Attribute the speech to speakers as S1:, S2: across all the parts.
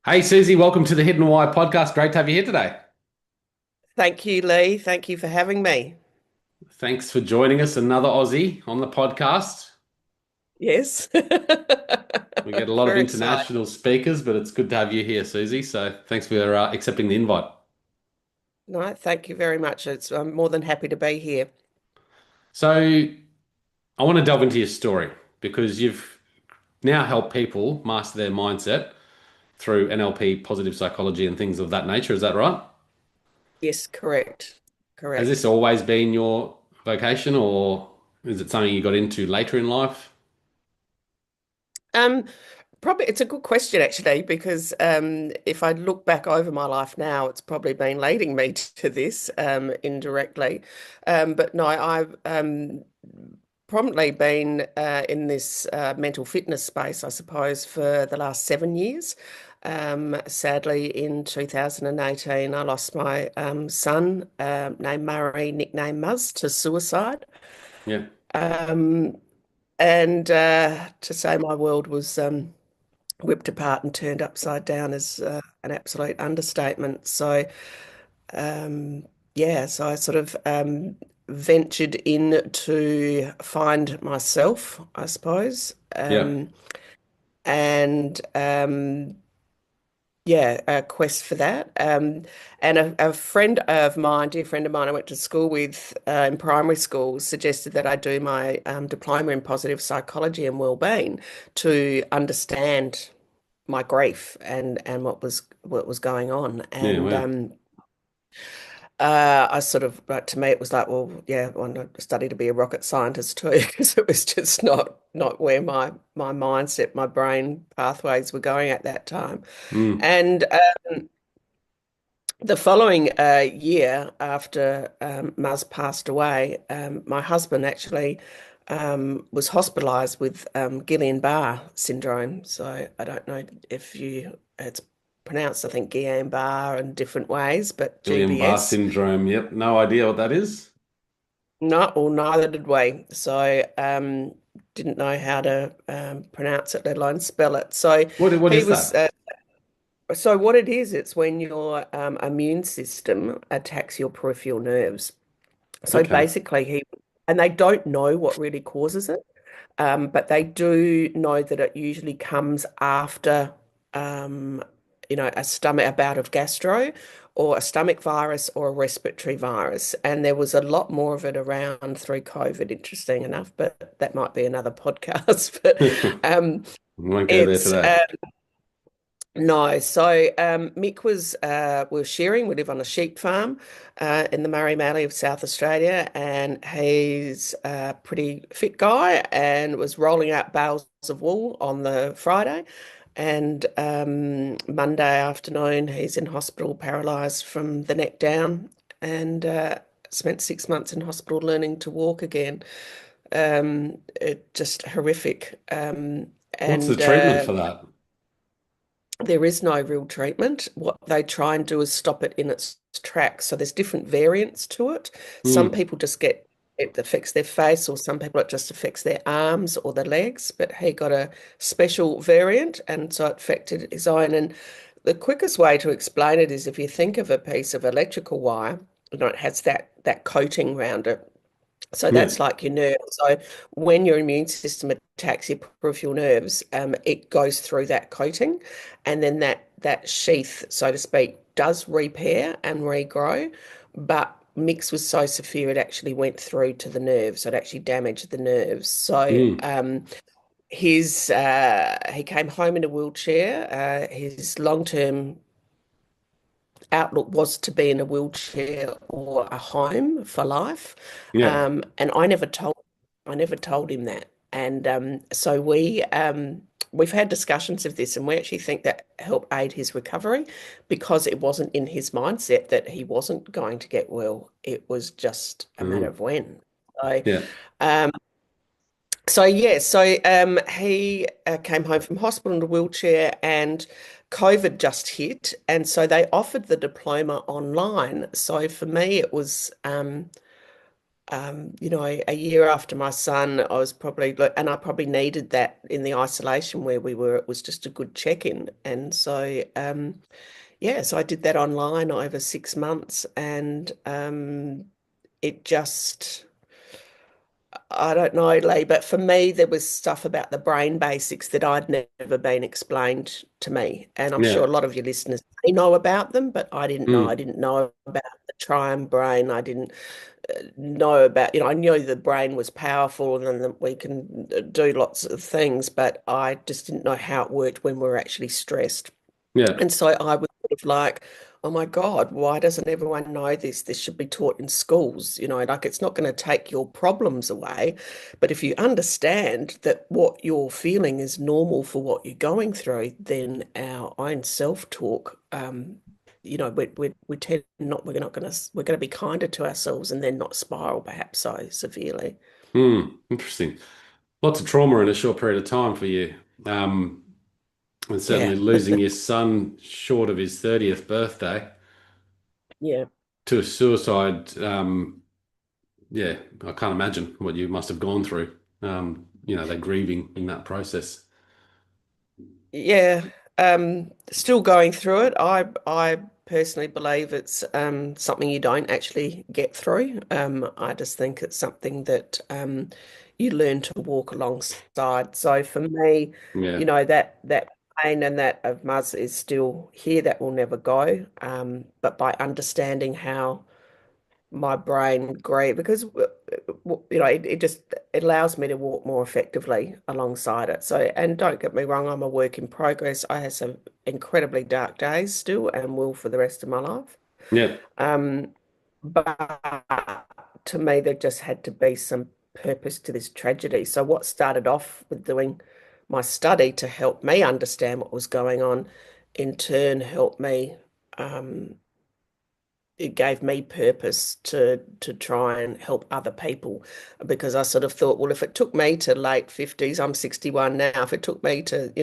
S1: Hey Susie, welcome to the Hidden Why podcast. Great to have you here today.
S2: Thank you, Lee. Thank you for having me.
S1: Thanks for joining us, another Aussie on the podcast.
S2: Yes.
S1: We get a lot of
S2: Very excited.
S1: international speakers, but it's good to have you here, Susie. So thanks for accepting the invite.
S2: No, thank you very much. I'm more than happy to be here.
S1: So I want to delve into your story because you've now helped people master their mindset through NLP, positive psychology, and things of that nature. Is that right?
S2: Yes, correct.
S1: Has this
S2: Correct.
S1: always been your vocation, or is it something you got into later in life?
S2: Um, Probably it's a good question actually, because if I look back over my life now, it's probably been leading me to this indirectly. But no, I've prominently been in this mental fitness space, I suppose, for the last 7 years. Sadly, in 2018, I lost my son, named Murray, nicknamed Muzz, to suicide.
S1: Yeah.
S2: Um, and to say my world was whipped apart and turned upside down is an absolute understatement. So, um, yeah, so I sort of ventured in to find myself, I suppose.
S1: Yeah.
S2: And Yeah, a quest for that. And a friend of mine, dear friend of mine, I went to school with in primary school, suggested that I do my diploma in positive psychology and well-being to understand my grief and what was going on.
S1: Yeah.
S2: And
S1: Wow.
S2: I sort of, but to me, it was like, well, yeah, I want to study to be a rocket scientist too, because it was just not where my mindset, my brain pathways were going at that time.
S1: Mm.
S2: And the following year, after Muzz passed away, my husband actually was hospitalised with Guillain-Barré syndrome. So I don't know if it's pronounced, I think, Guillain-Barré in different ways, but
S1: Guillain-Barré
S2: GBS.
S1: syndrome. Yep. No idea what that is.
S2: No, or neither did we. So didn't know how to pronounce it, let alone spell it. So
S1: What
S2: he
S1: is
S2: was.
S1: that?
S2: So what it is, it's when your immune system attacks your peripheral nerves. So
S1: Okay.
S2: basically, and they don't know what really causes it, but they do know that it usually comes after, um, a bout of gastro or a stomach virus or a respiratory virus. And there was a lot more of it around through COVID, interesting enough, but that might be another podcast. But
S1: We
S2: um,
S1: won't go there
S2: it's
S1: today.
S2: no, so Mick was sharing. We live on a sheep farm in the Murray Valley of South Australia, and he's a pretty fit guy and was rolling out bales of wool on the Friday. And Monday afternoon, he's in hospital, paralysed from the neck down, and spent 6 months in hospital learning to walk again. It just horrific.
S1: What's the
S2: And
S1: treatment for that?
S2: There is no real treatment. What they try and do is stop it in its tracks. So there's different variants to it. Some
S1: Hmm.
S2: people just get it affects their face, or some people it just affects their arms or their legs. But he got a special variant, and so it affected his own. And the quickest way to explain it is if you think of a piece of electrical wire, it has that coating around it. So
S1: Yeah.
S2: that's like your nerve. So when your immune system attacks your peripheral nerves, it goes through that coating, and then that sheath, so to speak, does repair and regrow. But mixed with so severe, it actually went through to the nerves. So it actually damaged the nerves. So
S1: Hmm.
S2: he came home in a wheelchair. His long-term outlook was to be in a wheelchair or a home for life.
S1: Yeah.
S2: And I never told him that. And so we've had discussions of this, and we actually think that helped aid his recovery because it wasn't in his mindset that he wasn't going to get well. It was just a matter
S1: Oh.
S2: of when. So
S1: Yeah.
S2: um, so he came home from hospital in a wheelchair, and COVID just hit, and so they offered the diploma online. So for me, it was a year after my son, I was probably, and I probably needed that in the isolation where we were. It was just a good check-in. And so, yeah, so I did that online over 6 months, and it just, I don't know, Lee, but for me, there was stuff about the brain basics that I'd never been explained to me. And I'm sure
S1: Yeah.
S2: a lot of your listeners may know about them, but I didn't know. I
S1: Mm.
S2: didn't know about the triune brain. I didn't know about, I knew the brain was powerful and that we can do lots of things, but I just didn't know how it worked when we were actually stressed.
S1: Yeah.
S2: And so I was sort of like, oh my God, why doesn't everyone know this? This should be taught in schools. Like it's not going to take your problems away. But if you understand that what you're feeling is normal for what you're going through, then our own self-talk, we tend not, we're going to be kinder to ourselves and then not spiral perhaps so severely.
S1: Mm. Interesting. Lots of trauma in a short period of time for you. Um, and
S2: Yeah.
S1: certainly losing your son short of his 30th birthday
S2: Yeah.
S1: to a suicide. Yeah, I can't imagine what you must have gone through. They're grieving in that process.
S2: Yeah, still going through it. I personally believe it's something you don't actually get through. I just think it's something that you learn to walk alongside. So for me,
S1: Yeah.
S2: that pain and that of Muzz is still here. That will never go. But by understanding how my brain great because it just it allows me to walk more effectively alongside it. So, and don't get me wrong, I'm a work in progress. I have some incredibly dark days still and will for the rest of my life.
S1: Yeah.
S2: um but to me there just had to be some purpose to this tragedy. So what started off with doing my study to help me understand what was going on in turn helped me, um it gave me purpose to try and help other people because I sort of thought, well, if it took me to late 50s, I'm 61 now, if it took me to,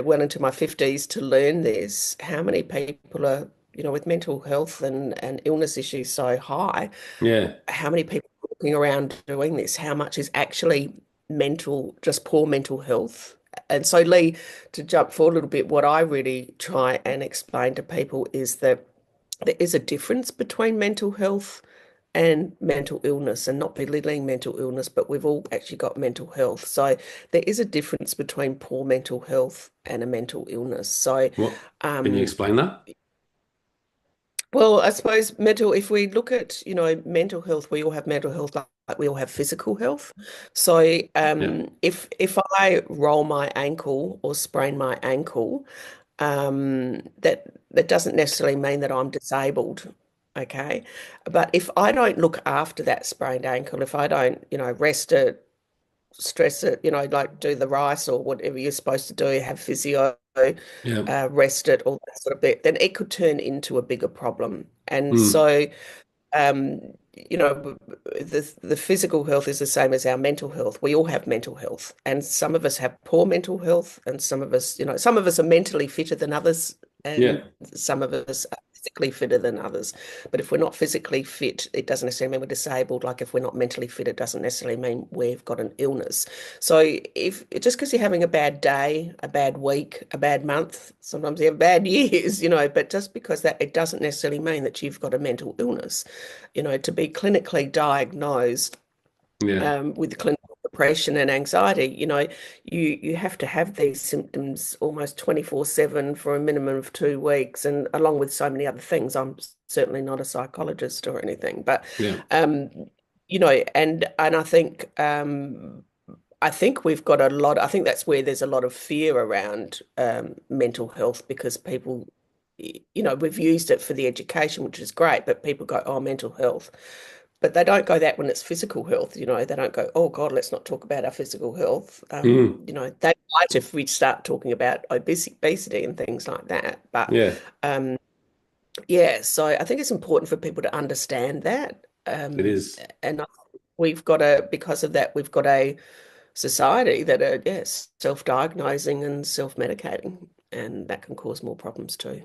S2: well into my 50s to learn this, how many people are, with mental health and illness issues so high,
S1: Yeah.
S2: how many people are walking around doing this? How much is actually mental, just poor mental health? And so, Lee, to jump forward a little bit, what I really try and explain to people is that there is a difference between mental health and mental illness, and not belittling mental illness, but we've all actually got mental health. So there is a difference between poor mental health and a mental illness. So,
S1: What can you
S2: um,
S1: explain that?
S2: well, I suppose if we look at, mental health, we all have mental health like we all have physical health. So,
S1: Yeah.
S2: if I roll my ankle or sprain my ankle, that doesn't necessarily mean that I'm disabled. Okay. But if I don't look after that sprained ankle, if I don't, rest it, stress it, like do the rice or whatever you're supposed to do, have physio,
S1: Yeah.
S2: rest it, all that sort of bit, then it could turn into a bigger problem. And
S1: Mm.
S2: so, um, the physical health is the same as our mental health. We all have mental health, and some of us have poor mental health, and some of us are mentally fitter than others, and
S1: Yeah.
S2: some of us are physically fitter than others. But if we're not physically fit, it doesn't necessarily mean we're disabled. Like if we're not mentally fit, it doesn't necessarily mean we've got an illness. So if just because you're having a bad day, a bad week, a bad month, sometimes you have bad years, but just because that it doesn't necessarily mean that you've got a mental illness. To be clinically diagnosed
S1: Yeah.
S2: with clinical depression and anxiety, you have to have these symptoms almost 24/7 for a minimum of 2 weeks, and along with so many other things. I'm certainly not a psychologist or anything, but
S1: Yeah.
S2: um, and I think we've got a lot. I think that's where there's a lot of fear around mental health because people, we've used it for the education, which is great, but people go, oh, mental health. But they don't go that when it's physical health, they don't go, oh God, let's not talk about our physical health.
S1: Mm.
S2: They might if we start talking about obesity and things like that. But
S1: Yeah.
S2: um, yeah, so I think it's important for people to understand that.
S1: It is.
S2: And because of that, we've got a society that are, yes, self-diagnosing and self-medicating, and that can cause more problems too.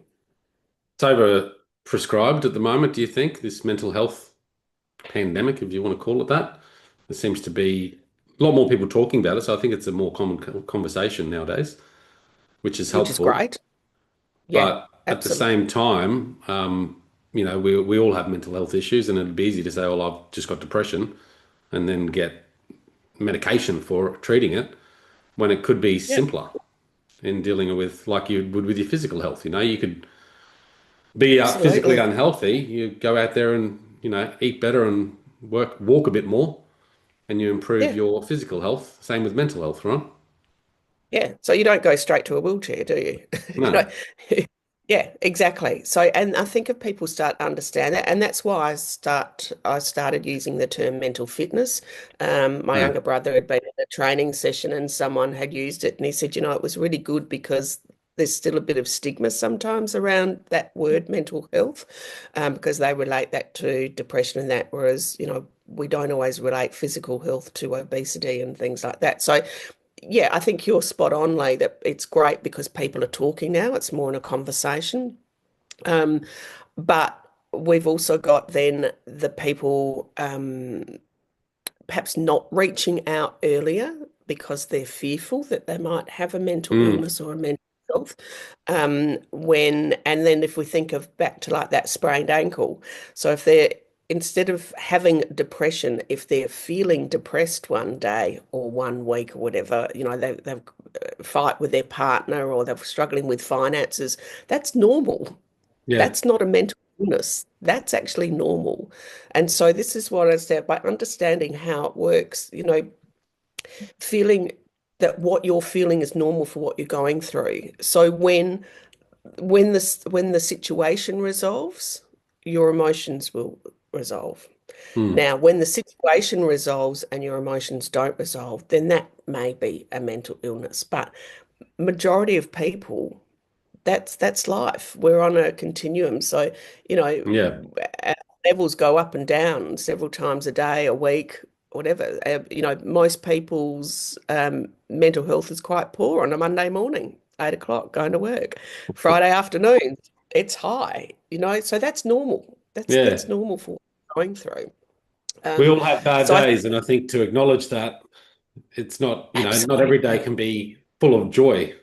S1: It's over prescribed at the moment, do you think, this mental health? pandemic, if you want to call it that. There seems to be a lot more people talking about it, so I think it's a more common conversation nowadays, which is
S2: which is
S1: helpful.
S2: great. Yeah,
S1: But at the
S2: absolutely.
S1: same time, we all have mental health issues, and it'd be easy to say, "Well, I've just got depression," and then get medication for treating it when it could be
S2: Yeah,
S1: simpler in dealing with, like you would with your physical health. You could be physically
S2: absolutely.
S1: unhealthy. You go out there and eat better and walk a bit more, and you improve
S2: Yeah.
S1: your physical health. Same with mental health, right?
S2: Yeah, so you don't go straight to a wheelchair, do you? You know,
S1: No.
S2: yeah, exactly. So, and I think if people start to understand that, and that's why I started using the term mental fitness. My
S1: Yeah.
S2: younger brother had been in a training session and someone had used it, and he said, it was really good because there's still a bit of stigma sometimes around that word mental health, because they relate that to depression and that, whereas, we don't always relate physical health to obesity and things like that. So yeah, I think you're spot on, Lee, that it's great because people are talking now. It's more in a conversation. Um, but we've also got then the people perhaps not reaching out earlier because they're fearful that they might have a mental
S1: Mm.
S2: illness or a mental health. And then if we think of back to like that sprained ankle, so if they're instead of having depression, if they're feeling depressed one day or one week or whatever, they've fight with their partner or they're struggling with finances, that's normal.
S1: Yeah.
S2: That's not a mental illness. That's actually normal. And so this is what I said by understanding how it works, feeling that what you're feeling is normal for what you're going through. So when the situation resolves, your emotions will resolve.
S1: Mm.
S2: Now, when the situation resolves and your emotions don't resolve, then that may be a mental illness. But majority of people, that's life. We're on a continuum. So,
S1: Yeah.
S2: our levels go up and down several times a day, a week, whatever. Most people's mental health is quite poor on a Monday morning, 8 o'clock, going to work. Friday afternoon, it's high, so that's normal. That's
S1: Yeah.
S2: normal for what we're going through.
S1: We
S2: Um,
S1: all have bad
S2: so I
S1: days, and I think to acknowledge that it's not, not every day
S2: absolutely.
S1: can be full of joy.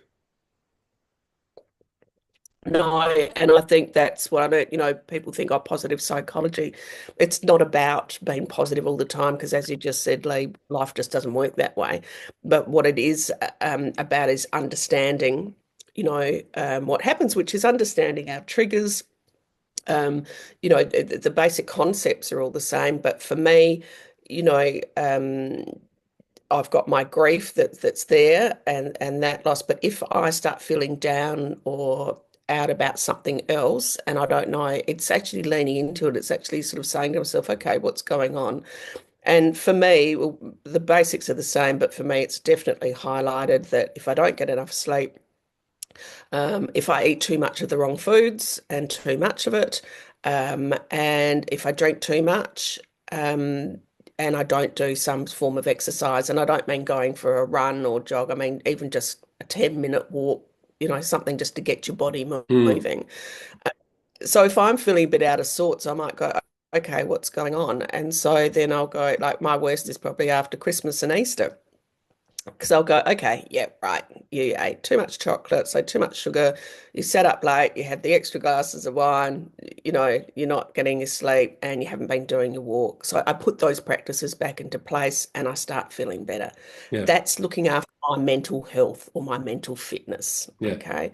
S2: No, and I think that's what I mean. People think, oh, positive psychology. It's not about being positive all the time because, as you just said, Lee, life just doesn't work that way. But what it is about is understanding, what happens, which is understanding our triggers. The basic concepts are all the same. But for me, you know, um, I've got my grief that's there and that loss. But if I start feeling down or out about something else and I don't know, it's actually leaning into it. It's actually sort of saying to myself, okay, what's going on? And for me, well, the basics are the same, but for me, it's definitely highlighted that if I don't get enough sleep, if I eat too much of the wrong foods and too much of it, and if I drink too much, and I don't do some form of exercise, and I don't mean going for a run or jog, I mean even just a 10-minute walk, something just to get your body
S1: Mm.
S2: moving. So if I'm feeling a bit out of sorts, I might go, okay, what's going on? And so then I'll go, like my worst is probably after Christmas and Easter. Because I'll go, okay, yeah, right. You ate too much chocolate, so too much sugar. You sat up late, you had the extra glasses of wine, you're not getting your sleep and you haven't been doing your walk. So I put those practices back into place and I start feeling better.
S1: Yeah.
S2: That's looking after my mental health or my mental fitness,
S1: Yeah.
S2: okay?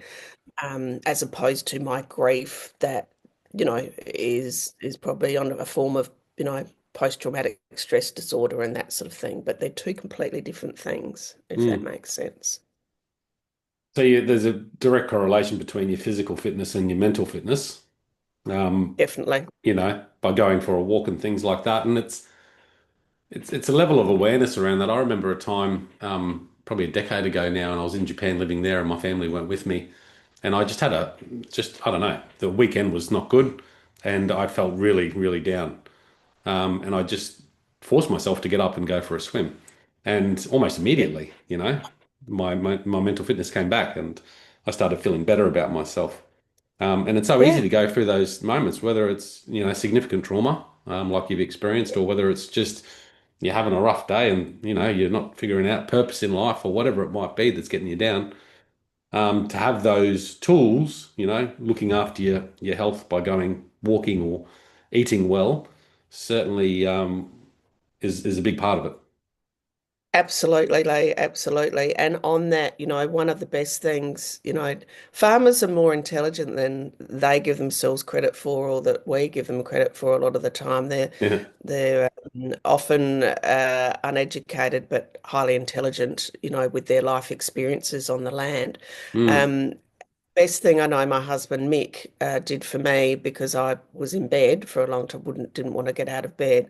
S2: As opposed to my grief that, is probably on a form of, post-traumatic stress disorder and that sort of thing. But they're two completely different things, if that
S1: Mm.
S2: makes sense.
S1: So there's a direct correlation between your physical fitness and your mental fitness, um,
S2: Definitely.
S1: by going for a walk and things like that. And it's a level of awareness around that. I remember a time, probably a decade ago now, and I was in Japan living there, and my family went with me, and I just had I don't know, the weekend was not good, and I felt really, really down. And I just forced myself to get up and go for a swim. And almost
S2: Yeah.
S1: immediately, my mental fitness came back and I started feeling better about myself. And it's so easy
S2: Yeah.
S1: to go through those moments, whether it's, significant trauma. like you've experienced, or whether it's just you're having a rough day and you're not figuring out purpose in life or whatever it might be that's getting you down. To have those tools, looking after your health by going walking or eating well, certainly is a big part of it.
S2: Absolutely, Lee, absolutely. And on that, one of the best things, farmers are more intelligent than they give themselves credit for, or that we give them credit for a lot of the time.
S1: Yeah.
S2: They're often uneducated but highly intelligent, with their life experiences on the land.
S1: Mm.
S2: Um, Best thing I know my husband Mick did for me, because I was in bed for a long time, didn't want to get out of bed.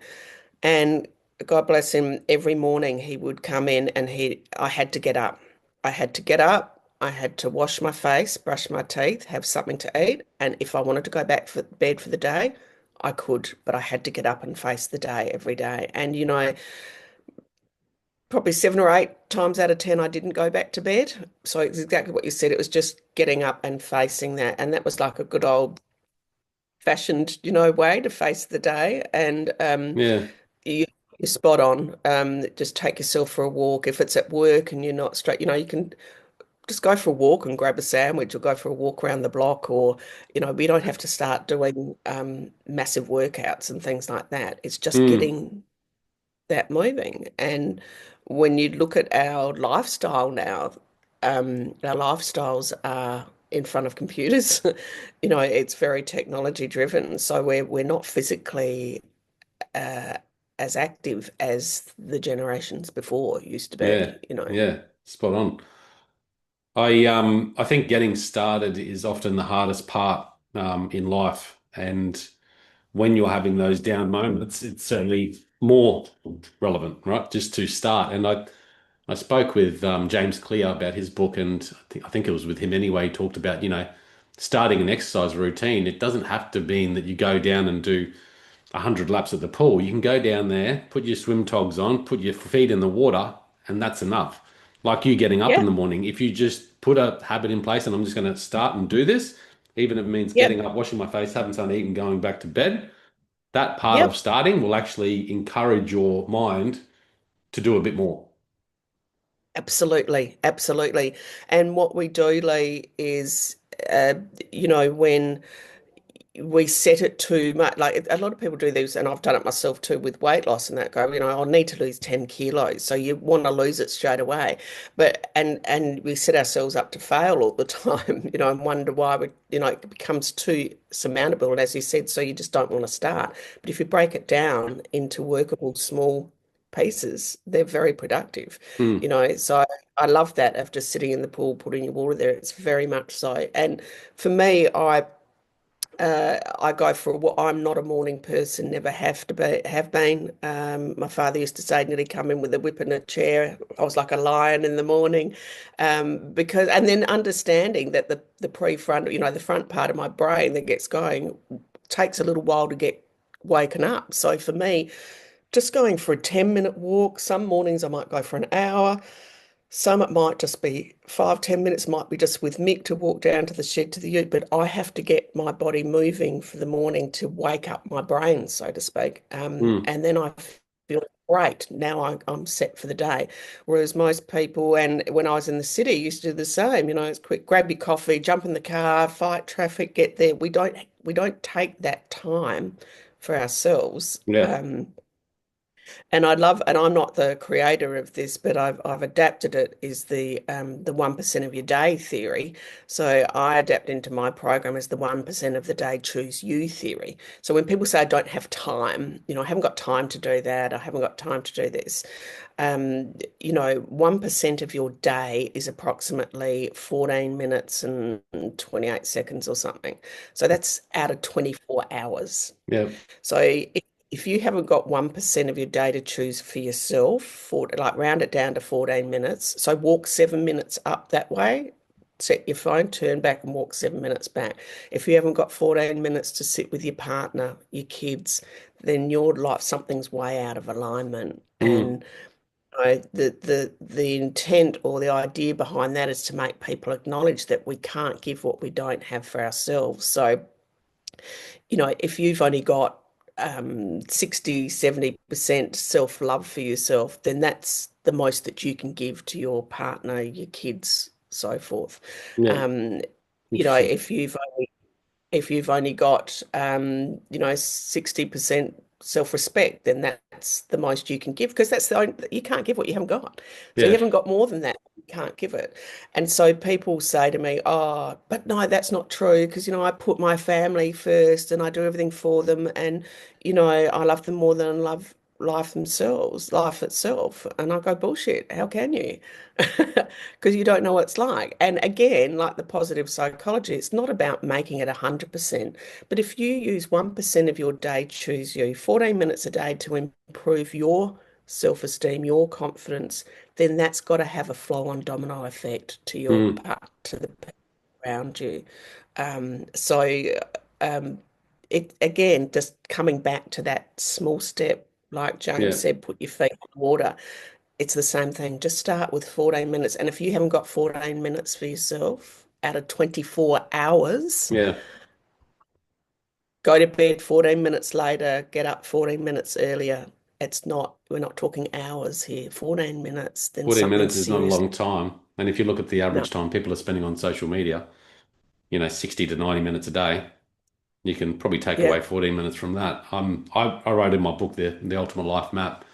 S2: And God bless him, every morning he would come in and I had to get up. I had to get up. I had to wash my face, brush my teeth, have something to eat. And if I wanted to go back for bed for the day, I could, but I had to get up and face the day every day. And, probably 7 or 8 times out of 10, I didn't go back to bed. So it's exactly what you said. It was just getting up and facing that. And that was like a good old fashioned, way to face the day. And
S1: Yeah.
S2: you, you're spot on. Just take yourself for a walk. If it's at work and you're not straight, you can just go for a walk and grab a sandwich, or go for a walk around the block, or, we don't have to start doing massive workouts and things like that. It's just
S1: Mm.
S2: getting that moving. And when you look at our lifestyle now, our lifestyles are in front of computers. It's very technology driven. So we're not physically uh, as active as the generations before used to
S1: Yeah.
S2: be.
S1: Yeah. Spot on. I think getting started is often the hardest part in life, and when you're having those down moments, it's certainly more relevant, right? Just to start. And I spoke with James Clear about his book, and I think it was with him anyway. He talked about starting an exercise routine. It doesn't have to mean that you go down and do 100 laps at the pool. You can go down there, put your swim togs on, put your feet in the water, and that's enough. Like you getting up in
S2: Yeah.
S1: the morning, if you just put a habit in place, and I'm just going to start and do this, even if it means getting
S2: Yep.
S1: up, washing my face, having something to eat, and going back to bed, that part of
S2: Yep.
S1: starting will actually encourage your mind to do a bit more.
S2: Absolutely. Absolutely. And what we do, Lee, is, when we set it too much. Like a lot of people do these, and I've done it myself too with weight loss, and that go, I'll need to lose 10 kilos. So you want to lose it straight away. But and we set ourselves up to fail all the time, and wonder why it becomes too surmountable. And as you said, so you just don't want to start. But if you break it down into workable small pieces, they're very productive.
S1: Hmm.
S2: So I love that of just sitting in the pool, putting your water there. It's very much so. And for me, I go for a walk. I'm not a morning person, never have been. My father used to say, nearly come in with a whip and a chair. I was like a lion in the morning, because and then understanding that the prefrontal, the front part of my brain that gets going takes a little while to get woken up. So for me, just going for a 10-minute walk. Some mornings I might go for an hour. Some it might just be 5, 10 minutes, might be just with Mick to walk down to the shed to the ute, but I have to get my body moving for the morning to wake up my brain, so to speak.
S1: Hmm.
S2: And then I feel great. Now I'm set for the day. Whereas most people, and when I was in the city, used to do the same. It's quick, grab your coffee, jump in the car, fight traffic, get there. We don't take that time for ourselves.
S1: Yeah.
S2: And and I'm not the creator of this, but I've adapted it, is the 1% of your day theory. So I adapt into my program as the 1% of the day choose you theory. So when people say I don't have time, I haven't got time to do that, I haven't got time to do this. 1% of your day is approximately 14 minutes and 28 seconds or something. So that's out of 24 hours.
S1: Yeah.
S2: So if you haven't got 1% of your day to choose for yourself, like round it down to 14 minutes. So walk 7 minutes up that way, set your phone, turn back and walk 7 minutes back. If you haven't got 14 minutes to sit with your partner, your kids, then your life, something's way out of alignment.
S1: Hmm.
S2: And the intent or the idea behind that is to make people acknowledge that we can't give what we don't have for ourselves. So if you've only got 60, 70% self-love for yourself, then that's the most that you can give to your partner, your kids, so forth.
S1: Yeah.
S2: Um,
S1: Interesting.
S2: if you've only got 60% self-respect, then that's the most you can give because that's the only, you can't give what you haven't got. So you
S1: Yeah.
S2: haven't got more than that. You can't give it. And so people say to me, "Oh, but no, that's not true because I put my family first and I do everything for them and I love them more than I love life itself." And I go, "Bullshit. How can you?" Because you don't know what it's like. And again, like the positive psychology, it's not about making it 100%. But if you use 1% of your day, choose you, 14 minutes a day to improve your self-esteem, your confidence, then that's got to have a flow-on domino effect to your
S1: Mm.
S2: part, to the people around you. So um, it again, just coming back to that small step, like James
S1: Yeah.
S2: said, put your feet in the water. It's the same thing. Just start with 14 minutes. And if you haven't got 14 minutes for yourself out of 24 hours,
S1: Yeah.
S2: go to bed 14 minutes later, get up 14 minutes earlier. We're not talking hours here, 14 minutes, then
S1: 14
S2: something
S1: minutes is not a
S2: serious.
S1: long time. And if you look at the
S2: No,
S1: average time people are spending on social media, 60 to 90 minutes a day, you can probably take
S2: yeah,
S1: away 14 minutes from that. I wrote in my book, The Ultimate Life Map,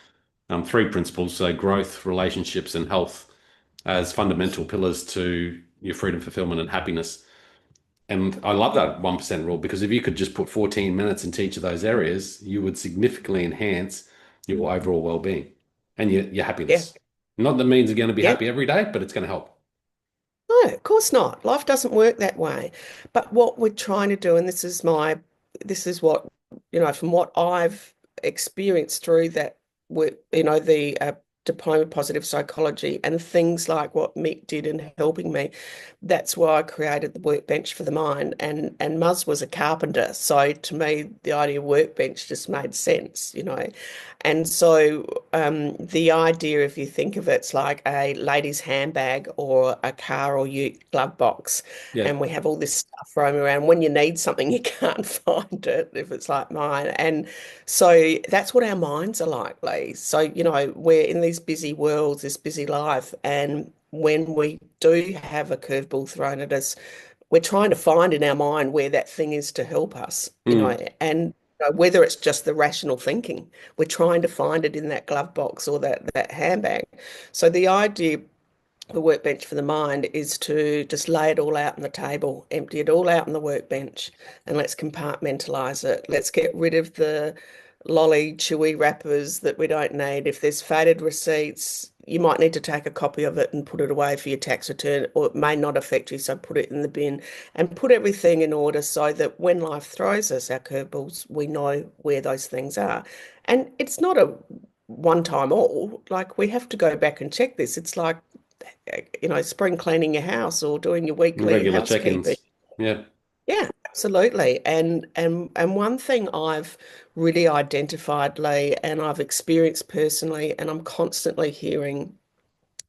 S1: three principles, so growth, relationships, and health as fundamental pillars to your freedom, fulfillment, and happiness. And I love that 1% rule because if you could just put 14 minutes into each of those areas, you would significantly enhance your overall well-being and your
S2: yeah,
S1: happiness. Not that means you're going to be
S2: yeah.
S1: happy every day, but it's going to help.
S2: No, of course not. Life doesn't work that way. But what we're trying to do, and this is what, from what I've experienced through that work, the diploma of positive psychology and things like what Mick did in helping me. That's why I created the workbench for the mind. And Muzz was a carpenter. So to me, the idea of workbench just made sense. And so the idea, if you think of it, it's like a lady's handbag or a car or ute glove box,
S1: Yeah.
S2: and we have all this stuff roaming around. When you need something, you can't find it if it's like mine. And so that's what our minds are like, Lee. So, we're in these busy worlds, this busy life, and when we do have a curveball thrown at us, we're trying to find in our mind where that thing is to help us,
S1: Mm.
S2: and whether it's just the rational thinking, we're trying to find it in that glove box or that handbag. So the idea, the workbench for the mind, is to just lay it all out on the table, empty it all out on the workbench, and let's compartmentalize it. Let's get rid of the lolly, chewy wrappers that we don't need. If there's faded receipts, you might need to take a copy of it and put it away for your tax return, or it may not affect you, so put it in the bin and put everything in order so that when life throws us our curveballs, we know where those things are. And it's not a one time all, like we have to go back and check this. It's like spring cleaning your house or doing your weekly
S1: Regular
S2: housekeeping.
S1: check-ins. Yeah.
S2: Yeah, absolutely. And one thing I've really identified, Lee, and I've experienced personally, and I'm constantly hearing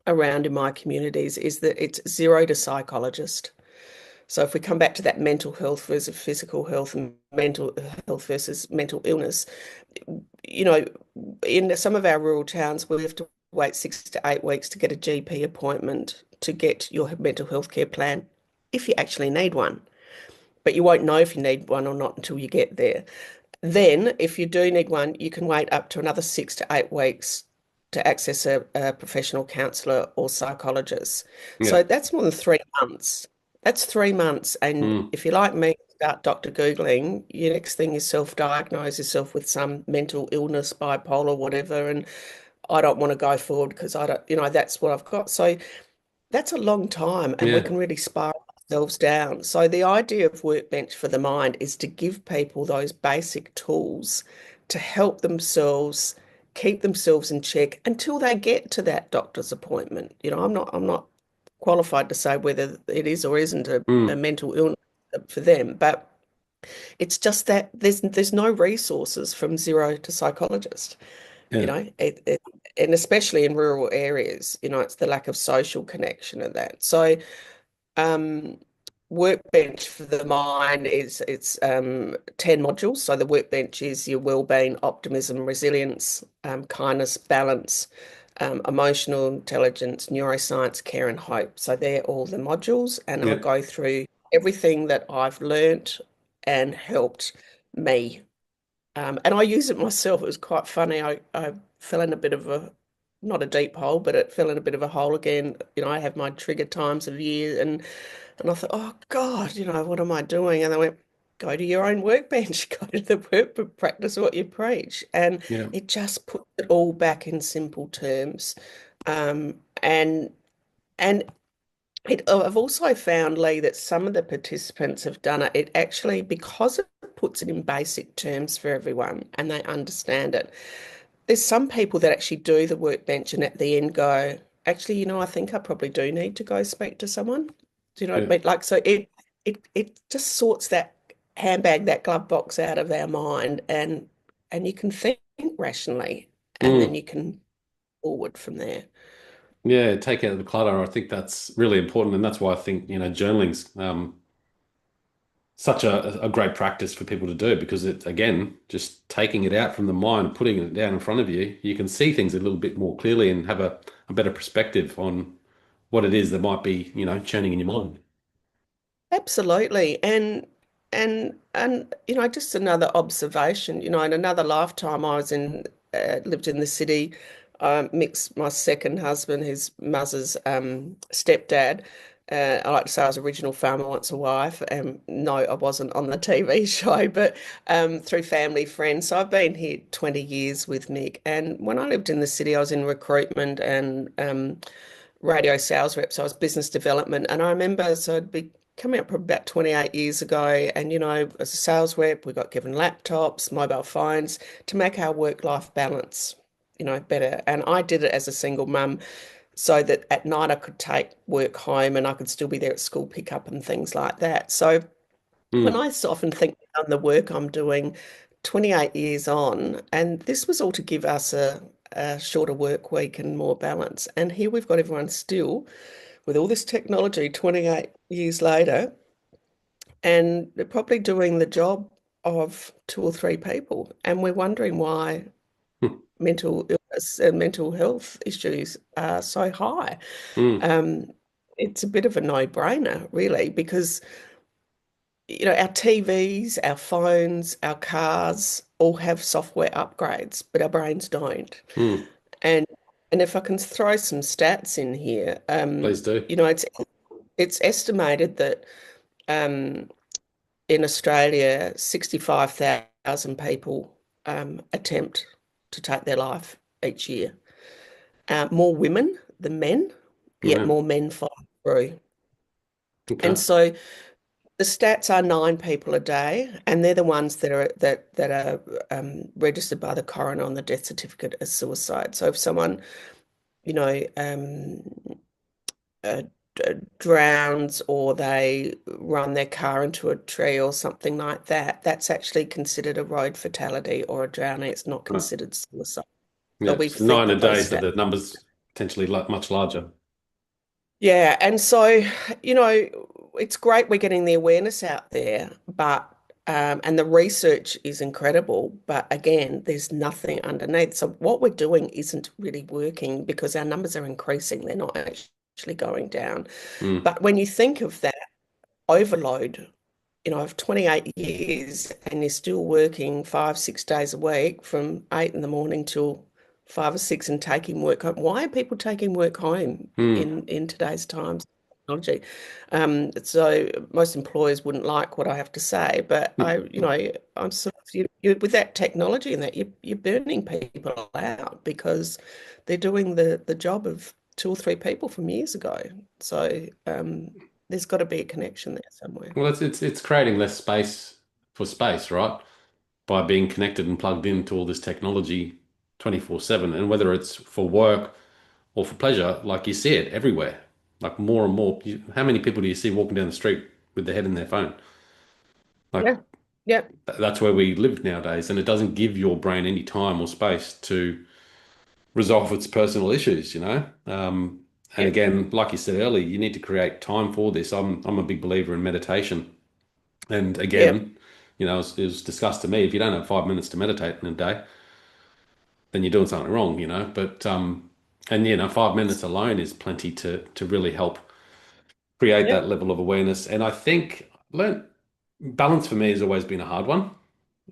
S2: around in my communities, is that it's zero to psychologist. So if we come back to that mental health versus physical health and mental health versus mental illness, you know, in some of our rural towns, we have to wait 6 to 8 weeks to get a GP appointment to get your mental health care plan if you actually need one. But you won't know if you need one or not until you get there. Then, if you do need one, you can wait up to another 6 to 8 weeks to access a professional counsellor or psychologist.
S1: Yeah.
S2: So that's more than 3 months. That's 3 months. And
S1: Mm.
S2: if you're like me, start doctor Googling, your next thing is self-diagnose yourself with some mental illness, bipolar, whatever. And I don't want to go forward because I don't, that's what I've got. So that's a long time, and we
S1: Yeah.
S2: can really spiral ourselves down. So the idea of Workbench for the Mind is to give people those basic tools to help themselves keep themselves in check until they get to that doctor's appointment. I'm not qualified to say whether it is or isn't a
S1: Mm.
S2: mental illness for them, but it's just that there's no resources from zero to psychologist. You
S1: Yeah.
S2: know, and especially in rural areas, it's the lack of social connection and that. So, um, Workbench for the mind is it's 10 modules. So the workbench is your well-being, optimism, resilience, kindness, balance, emotional intelligence, neuroscience, care, and hope. So they're all the modules, and I
S1: Yeah.
S2: go through everything that I've learnt and helped me. And I use it myself. It was quite funny. I fell in a bit of a, not a deep hole, but it fell in a bit of a hole again. I have my trigger times of year, and I thought, oh God, what am I doing? And they went, go to your own workbench, go to the workbook, practice what you preach. And
S1: Yeah.
S2: it just puts it all back in simple terms. And I've also found, Lee, that some of the participants have done it. It actually, because it puts it in basic terms for everyone and they understand it. There's some people that actually do the workbench and at the end go, actually, I think I probably do need to go speak to someone. Do you know what I
S1: Yeah.
S2: mean? Like, so it just sorts that handbag, that glove box out of our mind, and you can think rationally, and then
S1: Mm.
S2: you can forward from there.
S1: Yeah, take out the clutter. I think that's really important, and that's why I think, journaling's such a great practice for people to do because it, again, just taking it out from the mind, putting it down in front of you, you can see things a little bit more clearly and have a better perspective on what it is that might be, churning in your mind.
S2: Absolutely. And just another observation, in another lifetime I was in lived in the city. Mick's my second husband, his mother's stepdad. I like to say I was original farmer once a wife. No, I wasn't on the TV show, but through family friends. So I've been here 20 years with Mick. And when I lived in the city, I was in recruitment and radio sales rep, so I was business development. And I remember, so I'd be coming up from about 28 years ago, and as a sales rep, we got given laptops, mobile phones to make our work-life balance, better. And I did it as a single mum so that at night I could take work home and I could still be there at school pickup and things like that. So when
S1: Mm,
S2: I often think on the work I'm doing 28 years on, and this was all to give us a shorter work week and more balance. And here we've got everyone still with all this technology 28 years later, and they're probably doing the job of two or three people. And we're wondering why
S1: mm,
S2: mental illness and mental health issues are so high.
S1: mm,
S2: Um, it's a bit of a no-brainer, really, because our TVs, our phones, our cars all have software upgrades, but our brains don't.
S1: mm.
S2: And and if I can throw some stats in here,
S1: Please do.
S2: it's estimated that um, in Australia, 65,000 people attempt to take their life each year. More women than men, yet
S1: Yeah.
S2: more men follow through. And
S1: Okay.
S2: so the stats are 9 people a day, and they're the ones that are registered by the coroner on the death certificate as suicide. So if someone, you know, uh, drowns or they run their car into a tree or something like that, that's actually considered a road fatality or a drowning. It's not
S1: Right.
S2: considered suicide. So
S1: Yeah.
S2: we
S1: So
S2: think
S1: nine a
S2: that those
S1: day, so
S2: stats.
S1: the numbers potentially much larger.
S2: Yeah, and so, you know, it's great we're getting the awareness out there, but and the research is incredible, but again, there's nothing underneath. So what we're doing isn't really working because our numbers are increasing. They're not actually going down.
S1: Mm,
S2: But when you think of that overload, of 28 years and you're still working 5, 6 days a week from 8 in the morning till 5 or 6 and taking work home. Why are people taking work home
S1: mm,
S2: in today's times? Technology. So most employers wouldn't like what I have to say, but I'm sort of with that technology and that you're burning people out because they're doing the job of two or three people from years ago. So there's got to be a connection there somewhere.
S1: Well, it's creating less space for space, right? By being connected and plugged into all this technology 24/7. And whether it's for work or for pleasure, like you see it everywhere. Like more and more. How many people do you see walking down the street with their head in their phone? Like
S2: Yeah. Yeah.
S1: that's where we live nowadays, and it doesn't give your brain any time or space to resolve its personal issues, And
S2: Yep.
S1: again, like you said earlier, you need to create time for this. I'm a big believer in meditation. And
S2: Yep.
S1: again, it was discussed to me, if you don't have 5 minutes to meditate in a day, then you're doing something wrong, But and 5 minutes alone is plenty to really help create that
S2: Yep.
S1: level of awareness. And I think learn balance for me has always been a hard one.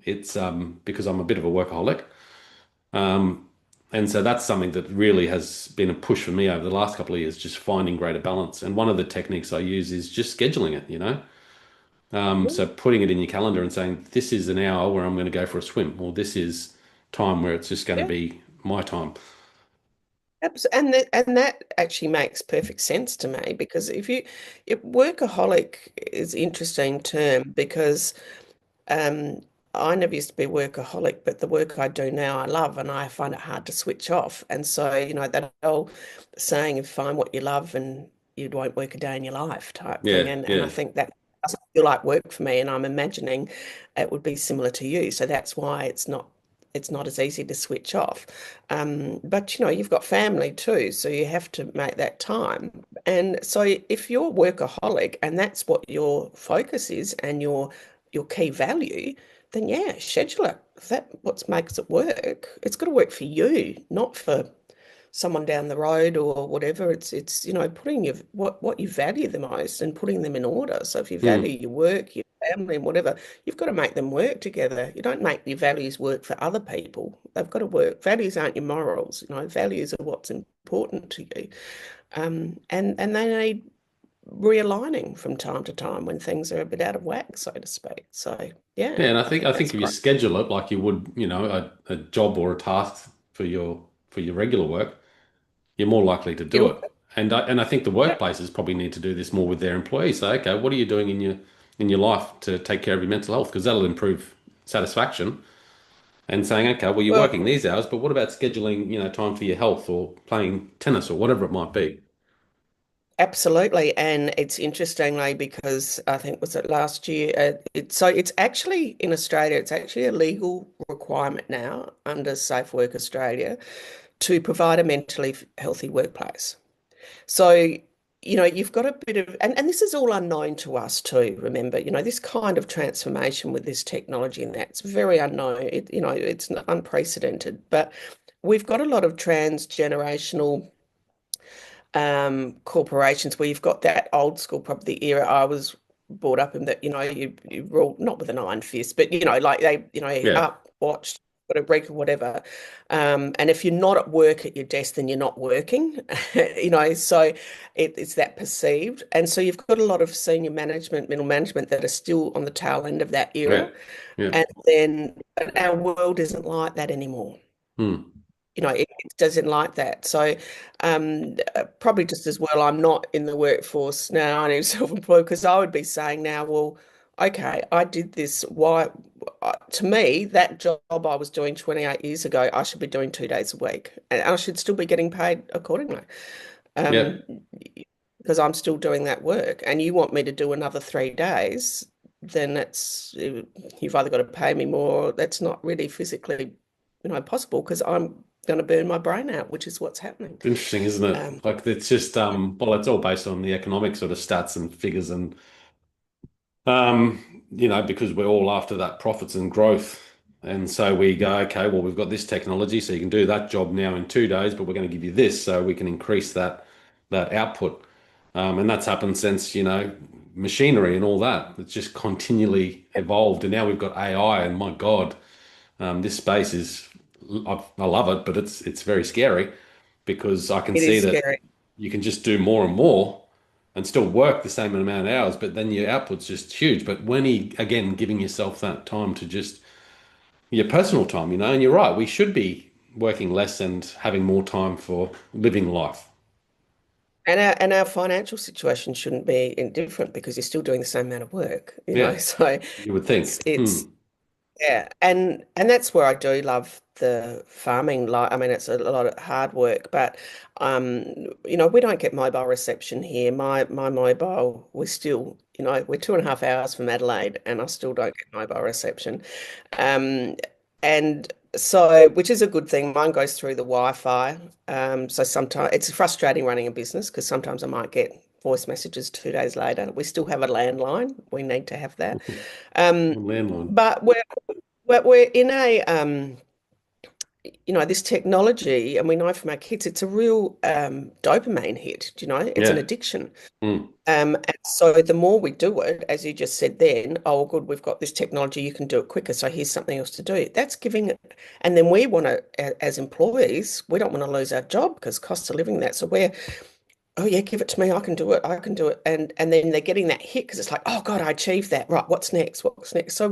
S1: It's because I'm a bit of a workaholic. Um, and so that's something that really has been a push for me over the last couple of years, just finding greater balance. And one of the techniques I use is just scheduling it. So putting it in your calendar and saying, this is an hour where I'm going to go for a swim, or this is time where it's just going to
S2: Yep.
S1: be my time.
S2: And that actually makes perfect sense to me because workaholic is an interesting term because Um, I never used to be a workaholic, but the work I do now I love and I find it hard to switch off. And so, that old saying of find what you love and you won't work a day in your life type thing.
S1: Yeah,
S2: And I
S1: yeah.
S2: think that doesn't feel like work for me. And I'm imagining it would be similar to you. So that's why it's not as easy to switch off. But you've got family too, so you have to make that time. And so if you're workaholic and that's what your focus is and your key value, then yeah, schedule it. If that what makes it work, it's got to work for you, not for someone down the road or whatever. It's putting what you value the most and putting them in order. So if you
S1: Hmm.
S2: value your work, your family, and whatever, you've got to make them work together. You don't make your values work for other people. They've got to work. Values aren't your morals. Values are what's important to you. And they need realigning from time to time when things are a bit out of whack, so to speak. So yeah,
S1: Yeah, and I
S2: I
S1: think
S2: think
S1: I think
S2: that's
S1: if you
S2: great.
S1: schedule it like you would, a job or a task for your regular work, you're more likely to do
S2: It'll,
S1: it. And I think the
S2: yeah,
S1: workplaces probably need to do this more with their employees. Say, okay, what are you doing in your life to take care of your mental health? Because that'll improve satisfaction. And saying, okay, well, you're
S2: well,
S1: working these hours, but what about scheduling, time for your health or playing tennis or whatever it might be?
S2: absolutely. And it's interestingly because I think was it last year. It's actually in Australia. It's actually a legal requirement now under Safe Work Australia to provide a mentally healthy workplace. So, you've got a bit of, and this is all unknown to us too, remember, this kind of transformation with this technology and that's very unknown. It's unprecedented, but we've got a lot of transgenerational corporations where you've got that old school, probably the era I was brought up in that, you rule not with an iron fist, but like they,
S1: Yeah,
S2: up, watched, got a break or whatever. And if you're not at work at your desk, then you're not working, so it's that perceived. And so you've got a lot of senior management, middle management that are still on the tail end of that
S1: yeah,
S2: era.
S1: yeah.
S2: And then but our world isn't like that anymore.
S1: Hmm.
S2: It doesn't like that. So, probably just as well, I'm not in the workforce now and I'm self-employed because I would be saying now, well, okay, I did this. Why? To me, that job I was doing 28 years ago, I should be doing 2 days a week and I should still be getting paid accordingly.
S1: Yeah.
S2: Um, because I'm still doing that work and you want me to do another 3 days, then you've either got to pay me more. Or that's not really physically, possible because I'm going to burn my brain out, which is what's happening.
S1: Interesting, isn't
S2: Um,
S1: it? Like it's just well, it's all based on the economic sort of stats and figures and because we're all after that profits and growth. And so we go, okay, well, we've got this technology, so you can do that job now in 2 days, but we're going to give you this so we can increase that output. And that's happened since, machinery and all that. It's just continually evolved. And now we've got AI, and my God, this space I love it, but it's very scary because I can
S2: it
S1: see
S2: is
S1: that
S2: scary.
S1: you can just do more and more and still work the same amount of hours, but then your output's just huge. But when again, giving yourself that time to just your personal time, and you're right, we should be working less and having more time for living life.
S2: And our financial situation shouldn't be indifferent because you're still doing the same amount of work,
S1: Yeah,
S2: So
S1: you would
S2: it's
S1: think. Hmm.
S2: it's yeah, and that's where I do love the farming. Like, I mean, it's a lot of hard work, but we don't get mobile reception here. My mobile, we're still, we're 2.5 hours from Adelaide, and I still don't get mobile reception. Um, and So, which is a good thing. Mine goes through the Wi-Fi. So sometimes it's frustrating running a business because sometimes I might get voice messages 2 days later. We still have a landline. We need to have that. Um,
S1: Landline.
S2: but we're in a this technology, and we know from our kids, it's a real dopamine hit. It's an
S1: Yeah.
S2: addiction.
S1: Mm.
S2: And so the more we do it, as you just said then, oh, good, we've got this technology, you can do it quicker. So here's something else to do. That's giving it. And then we want to, as employees, we don't want to lose our job because cost of living that. So we're, oh yeah, give it to me. I can do it. I can do it. And then they're getting that hit because it's like, oh God, I achieved that. Right. What's next? What's next? So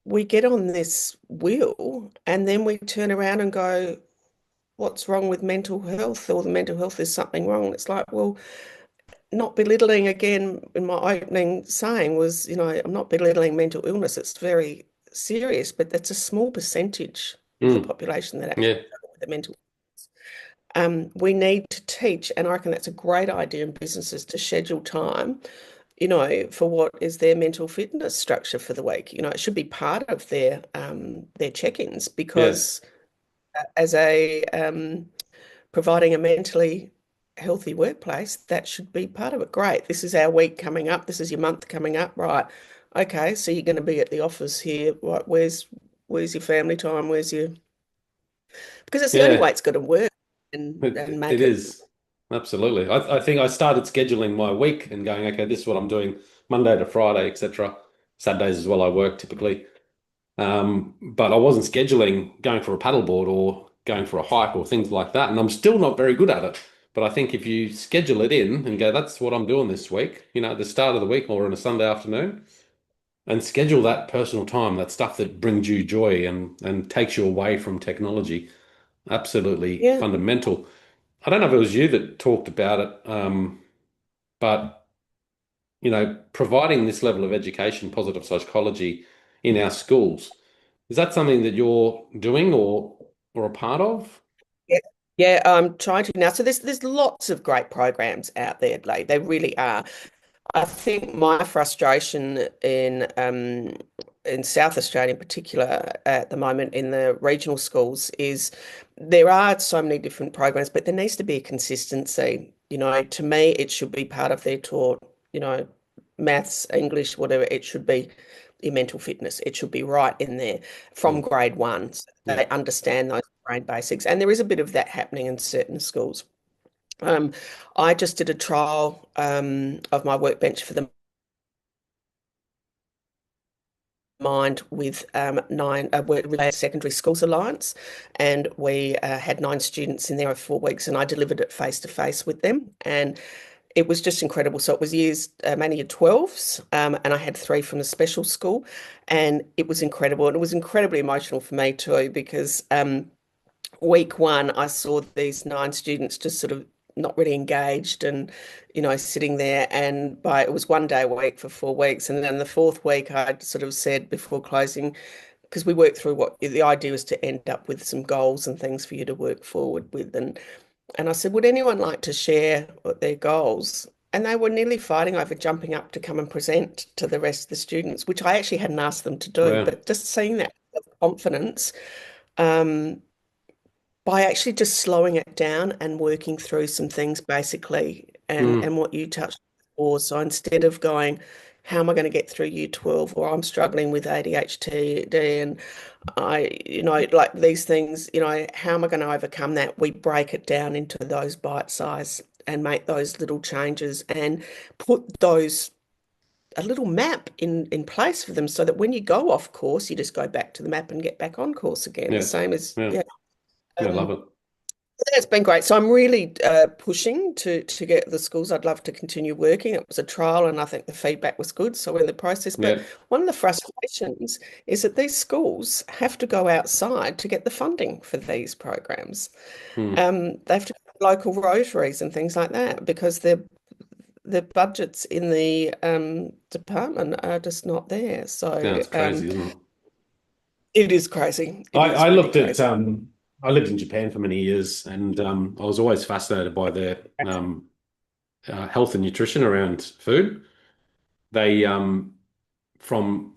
S2: we get on this wheel and then we turn around and go, what's wrong with mental health? Or the mental health is something wrong. It's like, well, not belittling again in my opening saying was, I'm not belittling mental illness. It's very serious, but that's a small percentage of the
S1: Mm.
S2: population that actually
S1: Yeah.
S2: struggle with the mental. We need to teach, and I reckon that's a great idea in businesses to schedule time, for what is their mental fitness structure for the week. It should be part of their check-ins
S1: Yeah.
S2: because as a providing a mentally healthy workplace, that should be part of it. Great. This is our week coming up. This is your month coming up. Right. Okay. So you're going to be at the office here. Right. Where's your family time? Where's your, because it's the only way
S1: Yeah.
S2: it's going to work and
S1: It
S2: make it.
S1: is. Absolutely. I think I started scheduling my week and going, okay, this is what I'm doing Monday to Friday, etc. Saturdays as well, I work typically. But I wasn't scheduling going for a paddleboard or going for a hike or things like that. And I'm still not very good at it. But I think if you schedule it in and go, that's what I'm doing this week, at the start of the week or on a Sunday afternoon, and schedule that personal time, that stuff that brings you joy and takes you away from technology, absolutely
S2: Yeah.
S1: fundamental. I don't know if it was you that talked about it, but providing this level of education, positive psychology in our schools, is that something that you're doing or a part of?
S2: Yeah. Yeah, I'm trying to now. So there's lots of great programs out there, like they really are. I think my frustration in South Australia in particular at the moment in the regional schools is there are so many different programs, but there needs to be a consistency. To me, it should be part of their taught, you know, maths, English, whatever. It should be your mental fitness. It should be right in there from
S1: Mm,
S2: grade one. So
S1: yeah.
S2: they understand those brain basics. And there is a bit of that happening in certain schools. Um, I just did a trial of my workbench for the mind with with a secondary schools alliance, and we had 9 students in there for 4 weeks, and I delivered it face to face with them, and it was just incredible. So it was years, mainly year 12s, and I had 3 from the special school, and it was incredible, and it was incredibly emotional for me too because week one, I saw these 9 students just sort of not really engaged and, sitting there. And it was 1 day a week for 4 weeks. And then the fourth week, I sort of said before closing, because we worked through what the idea was to end up with some goals and things for you to work forward with. And I said, would anyone like to share what their goals? And they were nearly fighting over jumping up to come and present to the rest of the students, which I actually hadn't asked them to do.
S1: Wow.
S2: But just seeing that confidence, um, by actually just slowing it down and working through some things basically and
S1: Mm,
S2: what you touched before. So instead of going, how am I going to get through year 12 or I'm struggling with ADHD and like these things, how am I going to overcome that? We break it down into those bite size and make those little changes and put those a little map in place for them so that when you go off course, you just go back to the map and get back on course again. The
S1: yeah.
S2: same as
S1: Yeah.
S2: yeah.
S1: Yeah. I love
S2: Um,
S1: it.
S2: it's been great. So I'm really pushing to get the schools. I'd love to continue working. It was a trial, and I think the feedback was good. So we're in the process. But
S1: Yeah.
S2: one of the frustrations is that these schools have to go outside to get the funding for these programs.
S1: Mm,
S2: They have to go to local rotaries and things like that because the budgets in the department are just not there.
S1: yeah,
S2: So
S1: it's crazy, isn't it?
S2: it is crazy. It
S1: I
S2: is really
S1: looked at
S2: crazy.
S1: I lived in Japan for many years and I was always fascinated by their health and nutrition around food. They from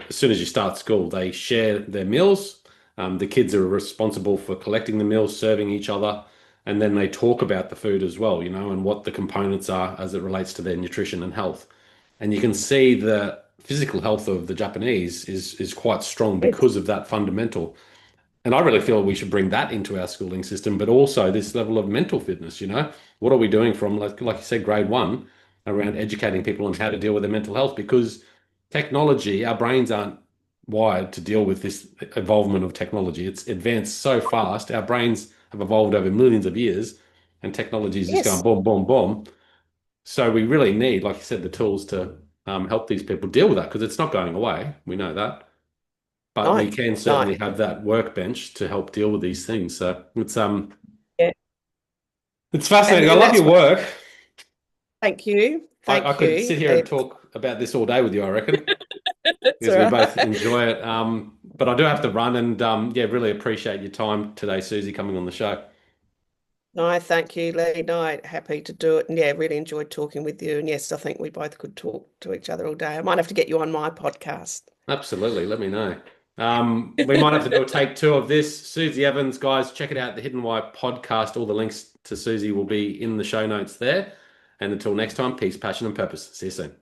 S1: as soon as you start school, they share their meals The kids are responsible for collecting the meals, serving each other, and then they talk about the food as well, and what the components are as it relates to their nutrition and health. And you can see the physical health of the Japanese is quite strong
S2: Yes.
S1: because of that fundamental. And I really feel we should bring that into our schooling system, but also this level of mental fitness. What are we doing from, like you said, grade one, around educating people on how to deal with their mental health? Because technology, our brains aren't wired to deal with this evolvement of technology. It's advanced so fast. Our brains have evolved over millions of years, and technology is just going
S2: Yes.
S1: boom, boom, boom. So we really need, like you said, the tools to help these people deal with that because it's not going away. We know that, but we
S2: No.
S1: can
S2: No.
S1: certainly have that workbench to help deal with these things. So
S2: Yeah.
S1: it's fascinating. I
S2: And
S1: love
S2: that's
S1: your
S2: what.
S1: work.
S2: Thank you.
S1: I
S2: Thank
S1: could sit
S2: you.
S1: here and talk about this all day with you, I reckon,
S2: It's
S1: because
S2: all
S1: we both
S2: right.
S1: enjoy it. But I do have to run, and yeah, really appreciate your time today, Susie, coming on the show.
S2: No, thank you, Lee. No, happy to do it. And yeah, really enjoyed talking with you. And yes, I think we both could talk to each other all day. I might have to get you on my podcast.
S1: Absolutely. Let me know. We might have to do a take two of this. Suzi Evans, guys, check it out, the Hidden Why podcast. All the links to Susie will be in the show notes there. And until next time, peace, passion, and purpose. See you soon.